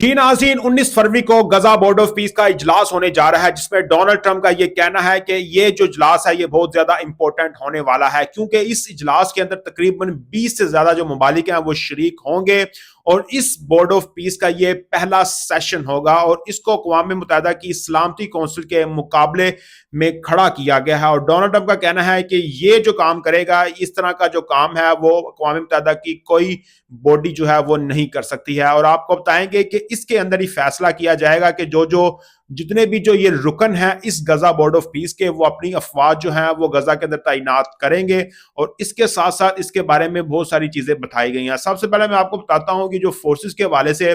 जी नाज़रीन, 19 फरवरी को गजा board of peace का इजलास होने जा रहा है, जिसमें डोनाल्ड ट्रंप का ये कहना है कि ये जो इजलास है ये बहुत ज्यादा इंपॉर्टेंट होने वाला है, क्योंकि इस इजलास के अंदर तकरीबन 20 से ज्यादा जो ममालिक हैं वो शरीक होंगे और इस बोर्ड ऑफ पीस का ये पहला सेशन होगा और इसको अक़वाम मुत्तहिदा की सलामती कौंसिल के मुकाबले में खड़ा किया गया है। और डोनाल्ड ट्रंप का कहना है कि ये जो काम करेगा, इस तरह का जो काम है वो अक़वाम मुत्तहिदा की कोई बॉडी जो है वो नहीं कर सकती है। और आपको बताएंगे कि इसके अंदर ही फैसला किया जाएगा कि जो जितने भी जो ये रुकन हैं इस गजा बोर्ड ऑफ पीस के, वो अपनी अफवाज जो हैं वो गजा के अंदर तैनात करेंगे। और इसके साथ साथ इसके बारे में बहुत सारी चीजें बताई गई हैं। सबसे पहले मैं आपको बताता हूं कि जो फोर्सेस के हवाले से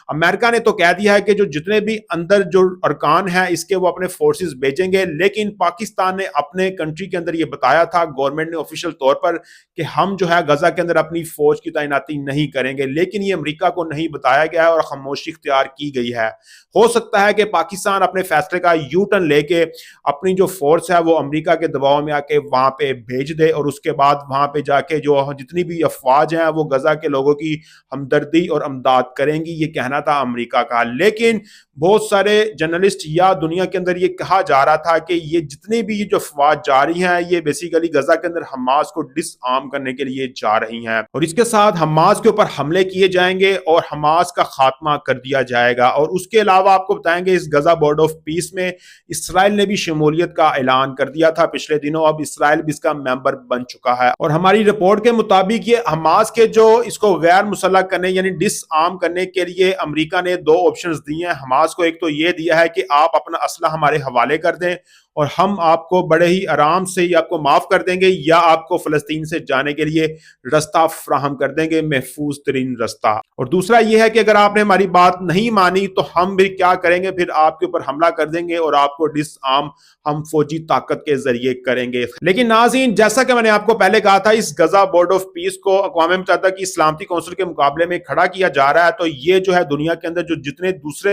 अमेरिका ने तो कह दिया है कि जो जितने भी अंदर जो अरकान हैं इसके वो अपने फोर्सेस भेजेंगे, लेकिन पाकिस्तान ने अपने कंट्री के अंदर ये बताया था, गवर्नमेंट ने ऑफिशियल तौर पर, कि हम जो है गजा के अंदर अपनी फौज की तैनाती नहीं करेंगे। लेकिन ये अमेरिका को नहीं बताया गया है और खामोशी इख्तियार की गई है। हो सकता है कि पाकिस्तान अपने फैसले का यू टर्न लेके अपनी जो फोर्स है वो अमेरिका के दबाव में आके वहां पे भेज दे और उसके बाद वहां पे जाके जो जितनी भी अफवाज हैं वो गजा के लोगों की हमदर्दी और अमदाद करेंगी, ये कहना था अमेरिका का। लेकिन बहुत सारे जर्नलिस्ट या दुनिया के अंदर ये कहा जा रहा था कि ये जितनी भी जो अफवाज जा रही हैं ये बेसिकली गजा के अंदर हमास को डिसआर्म करने के लिए जा रही हैं और इसके साथ हमास के ऊपर हमले किए जाएंगे और हमास का खात्मा कर दिया जाएगा। और उसके अलावा आपको बताएंगे इस गजा बोर्ड ऑफ पीस में इसराइल ने भी शमूलियत का ऐलान कर दिया था पिछले दिनों। अब इसराइल भी इसका मेंबर बन चुका है और हमारी रिपोर्ट के मुताबिक ये हमास के जो इसको गैर मुसल्लह करने यानी डिसआर्म करने के लिए अमेरिका ने दो ऑप्शंस दिए हैं हमास को। एक तो ये दिया है कि आप अपना असला हमारे हवाले कर दें और हम आपको बड़े ही आराम से ही आपको माफ कर देंगे, या आपको फलस्तीन से जाने के लिए रास्ता फ्राहम कर देंगे, महफूज तरीन रास्ता। और दूसरा ये है कि अगर आपने हमारी बात नहीं मानी तो हम भी क्या करेंगे, फिर आपके ऊपर हमला कर देंगे और आपको डिसआर्म हम फौजी ताकत के जरिए करेंगे। लेकिन नाज़रीन, जैसा कि मैंने आपको पहले कहा था, इस गजा बोर्ड ऑफ पीस को अक़वाम मुत्तहिदा की सलामती कौंसिल के मुकाबले में खड़ा किया जा रहा है। तो ये जो है दुनिया के अंदर जो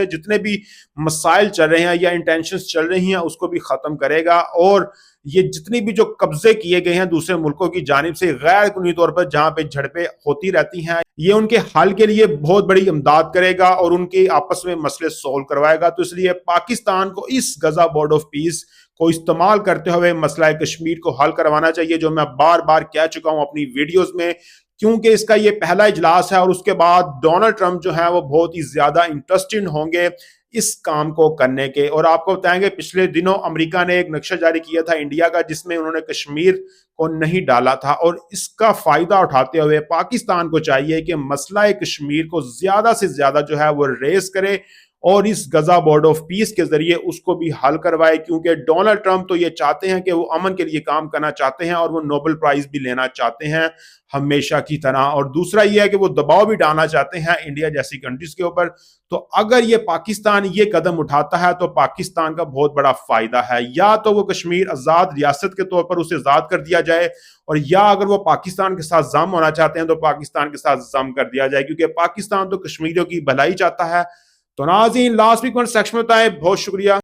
जितने भी मसाइल चल रहे हैं या इंटेंशंस चल रही हैं उसको भी खत्म करेगा। और ये जितनी भी जो कब्जे किए गए हैं दूसरे मुल्कों की जानिब से गैर कानूनी तौर पर, जहां पे झड़पें होती रहती हैं, ये उनके हल के लिए बहुत बड़ी इमदाद करेगा और उनके आपस में मसले सोल्व करवाएगा। तो इसलिए पाकिस्तान को इस गजा बोर्ड ऑफ पीस को इस्तेमाल करते हुए मसला कश्मीर को हल करवाना चाहिए, जो मैं बार बार कह चुका हूं अपनी वीडियोस में, क्योंकि इसका ये पहला इजलास है और उसके बाद डोनाल्ड ट्रंप जो है वो बहुत ही ज्यादा इंटरेस्टेड होंगे इस काम को करने के। और आपको बताएंगे पिछले दिनों अमेरिका ने एक नक्शा जारी किया था इंडिया का, जिसमें उन्होंने कश्मीर को नहीं डाला था और इसका फायदा उठाते हुए पाकिस्तान को चाहिए कि मसला कश्मीर को ज्यादा से ज्यादा जो है वो रेस करे और इस गजा बोर्ड ऑफ पीस के जरिए उसको भी हल करवाए, क्योंकि डोनाल्ड ट्रंप तो ये चाहते हैं कि वो अमन के लिए काम करना चाहते हैं और वो नोबेल प्राइज भी लेना चाहते हैं हमेशा की तरह। और दूसरा ये है कि वो दबाव भी डालना चाहते हैं इंडिया जैसी कंट्रीज के ऊपर। तो अगर ये पाकिस्तान ये कदम उठाता है तो पाकिस्तान का बहुत बड़ा फायदा है, या तो वो कश्मीर आजाद रियासत के तौर पर उसे आजाद कर दिया जाए, और या अगर वो पाकिस्तान के साथ जम होना चाहते हैं तो पाकिस्तान के साथ जम कर दिया जाए, क्योंकि पाकिस्तान तो कश्मीरियों की भलाई चाहता है। तो नाज़रीन, लास्ट वीक सेक्शन में बताएं। बहुत शुक्रिया।